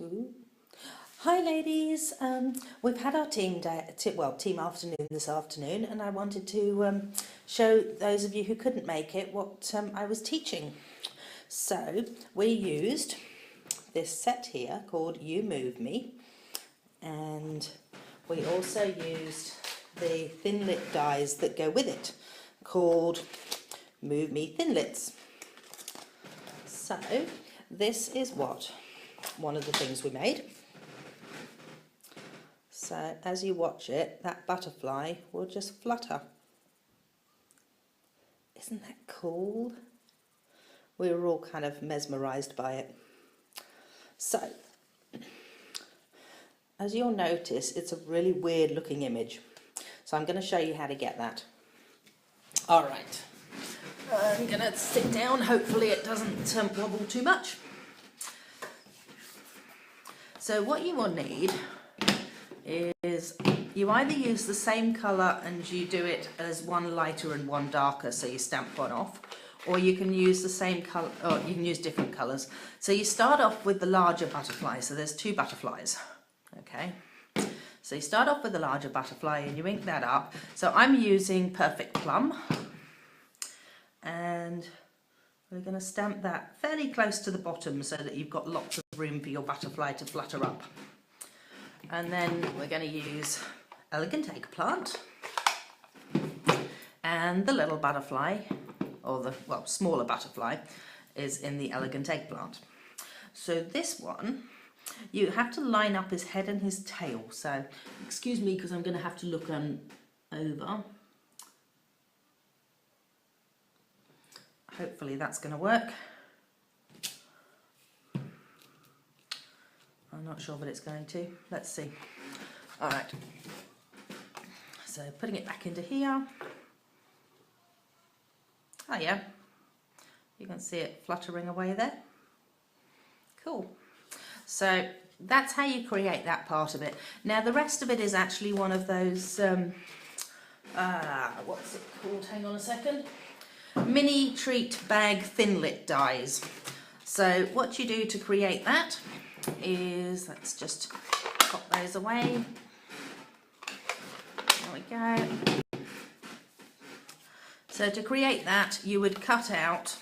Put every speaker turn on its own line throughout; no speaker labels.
Ooh. Hi ladies, we've had our team team afternoon this afternoon, and I wanted to show those of you who couldn't make it what I was teaching. So we used this set here called You Move Me, and we also used the thinlit dies that go with it called Move Me Thinlits. So this is one of the things we made. So as you watch it, that butterfly will just flutter. Isn't that cool? We were all kind of mesmerised by it. So, as you'll notice, it's a really weird looking image. So I'm going to show you how to get that. All right. I'm going to sit down. Hopefully it doesn't wobble too much. So what you will need is you either use the same colour and you do it as one lighter and one darker, so you stamp one off, or you can use the same colour, or you can use different colours. So you start off with the larger butterfly, so there's two butterflies, okay? So you start off with the larger butterfly and you ink that up. So I'm using Perfect Plum, and we're going to stamp that fairly close to the bottom so that you've got lots of room for your butterfly to flutter up. And then we're going to use Elegant Eggplant, and the little butterfly, or the smaller butterfly, is in the Elegant Eggplant. So this one, you have to line up his head and his tail. So excuse me, because I'm going to have to look over. Hopefully that's going to work. I'm not sure, but it's going to. Let's see. All right. So putting it back into here. Oh yeah. You can see it fluttering away there. Cool. So that's how you create that part of it. Now the rest of it is actually one of those, what's it called? Hang on a second. Mini treat bag thinlit dies. So what you do to create that is, let's just pop those away. There we go. So to create that, you would cut out,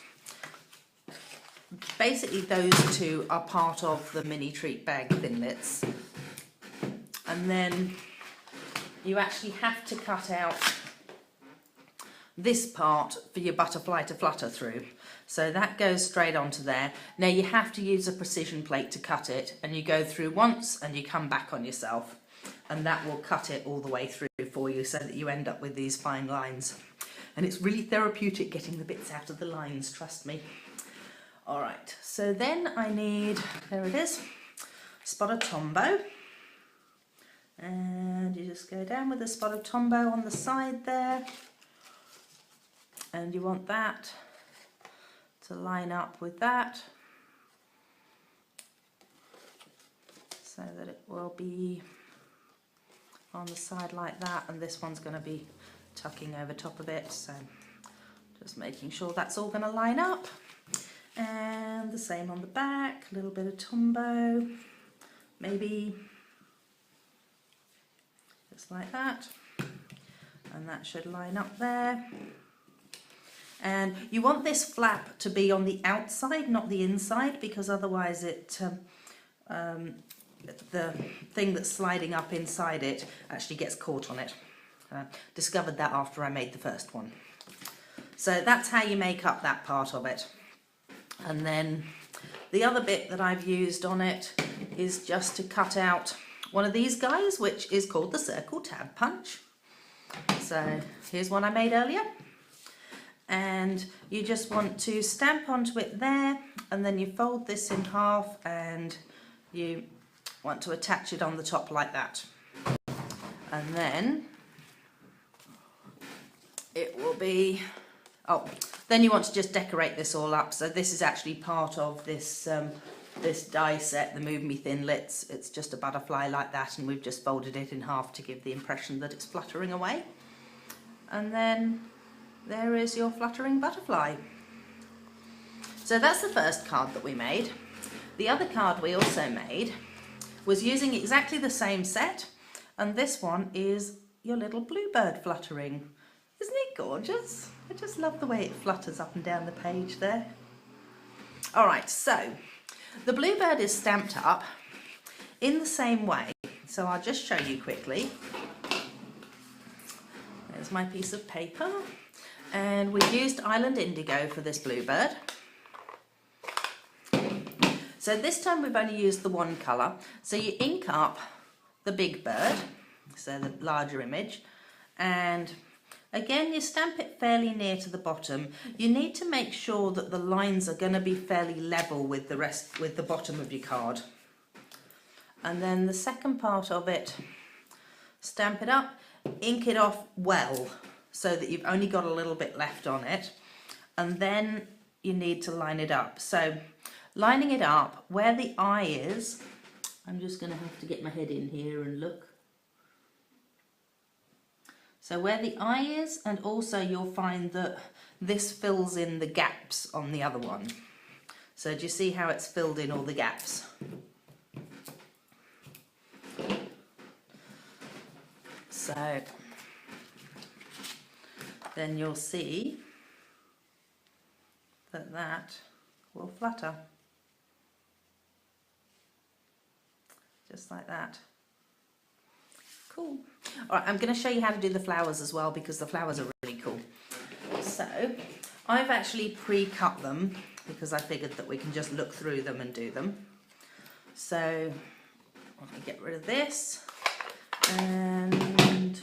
basically those two are part of the mini treat bag thinlits, and then you actually have to cut out this part for your butterfly to flutter through. So that goes straight onto there. Now you have to use a precision plate to cut it, and you go through once and you come back on yourself, and that will cut it all the way through for you so that you end up with these fine lines. And it's really therapeutic getting the bits out of the lines, trust me. All right, so then I need, there it is, spot of Tombow. And you just go down with a spot of Tombow on the side there. And you want that to line up with that, so that it will be on the side like that, and this one's going to be tucking over top of it, so just making sure that's all going to line up. And the same on the back, a little bit of Tombow, maybe just like that, and that should line up there. And you want this flap to be on the outside, not the inside, because otherwise the thing that's sliding up inside it actually gets caught on it. Discovered that after I made the first one. So that's how you make up that part of it. And then the other bit that I've used on it is just to cut out one of these guys, which is called the Circle Tab Punch. So here's one I made earlier. And you just want to stamp onto it there, and then you fold this in half, and you want to attach it on the top like that. And then it will be, then you want to just decorate this all up. So this is actually part of this this die set, the Move Me Thinlits. It's just a butterfly like that, and we've just folded it in half to give the impression that it's fluttering away. And then there is your fluttering butterfly. So that's the first card that we made. The other card we also made was using exactly the same set, and this one is your little bluebird fluttering. Isn't it gorgeous? I just love the way it flutters up and down the page there. All right, so the bluebird is stamped up in the same way. So I'll just show you quickly. There's my piece of paper. And we used Island Indigo for this bluebird. So this time we've only used the one colour. So you ink up the big bird, so the larger image, and again you stamp it fairly near to the bottom. You need to make sure that the lines are going to be fairly level with the rest, with the bottom of your card. And then the second part of it, stamp it up, ink it off well so that you've only got a little bit left on it, and then you need to line it up. So lining it up where the eye is, I'm just going to have to get my head in here and look. So where the eye is, and also you'll find that this fills in the gaps on the other one. So do you see how it's filled in all the gaps? So then you'll see that that will flutter. Just like that. Cool. All right, I'm going to show you how to do the flowers as well, because the flowers are really cool. So I've actually pre-cut them because I figured that we can just look through them and do them. So let me get rid of this. And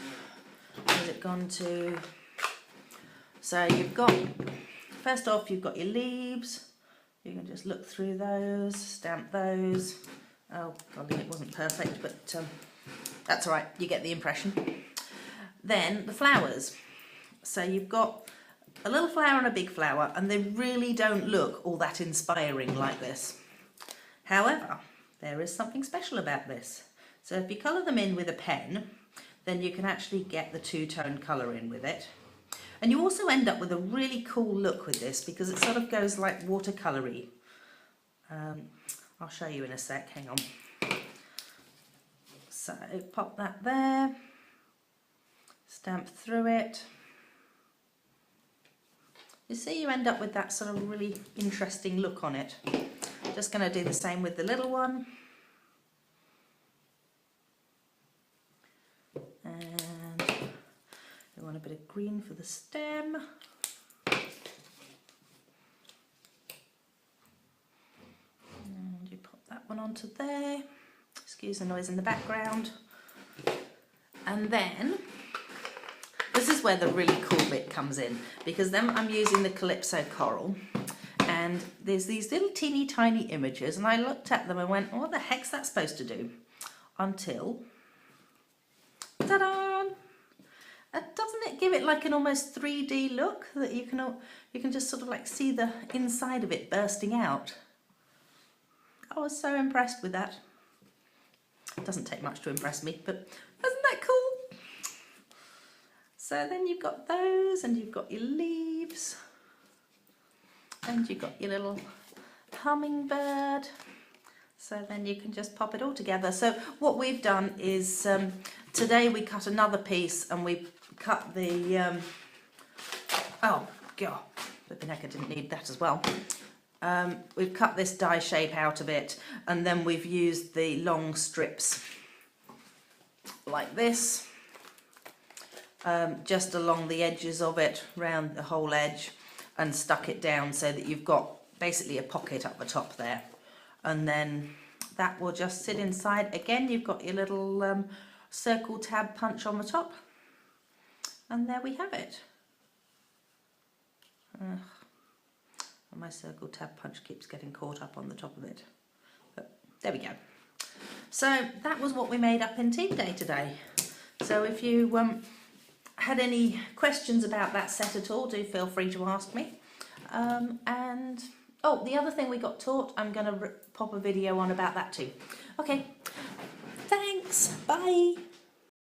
where's it gone to? So you've got, first off, you've got your leaves. You can just look through those, stamp those. Oh, golly, it wasn't perfect, but that's all right, you get the impression. Then the flowers. So you've got a little flower and a big flower, and they really don't look all that inspiring like this. However, there is something special about this. So if you colour them in with a pen, then you can actually get the two-tone colour in with it. And you also end up with a really cool look with this, because it sort of goes like watercolour-y. I'll show you in a sec, hang on. So pop that there, stamp through it. You see, you end up with that sort of really interesting look on it. Just going to do the same with the little one. And we want a bit of green for the stem. And you pop that one onto there. Excuse the noise in the background. And then this is where the really cool bit comes in, because then I'm using the Calypso coral, and there's these little teeny tiny images, and I looked at them and went, what the heck's that supposed to do? Until, ta-da! Doesn't it give it like an almost 3D look, that you can just sort of like see the inside of it bursting out? I was so impressed with that. It doesn't take much to impress me, but isn't that cool? So then you've got those, and you've got your leaves, and you've got your little hummingbird. So then you can just pop it all together. So what we've done is today we cut another piece, and we cut the oh god, flipping heck, I didn't need that as well. We've cut this die shape out of it, and then we've used the long strips like this, just along the edges of it, round the whole edge, and stuck it down so that you've got basically a pocket up the top there, and then that will just sit inside. Again, you've got your little circle tab punch on the top, and there we have it. My circle tab punch keeps getting caught up on the top of it, but there we go. So that was what we made up in Team Day today. So if you had any questions about that set at all, do feel free to ask me. And oh, the other thing we got taught, I'm going to pop a video on about that too. Okay, thanks, bye.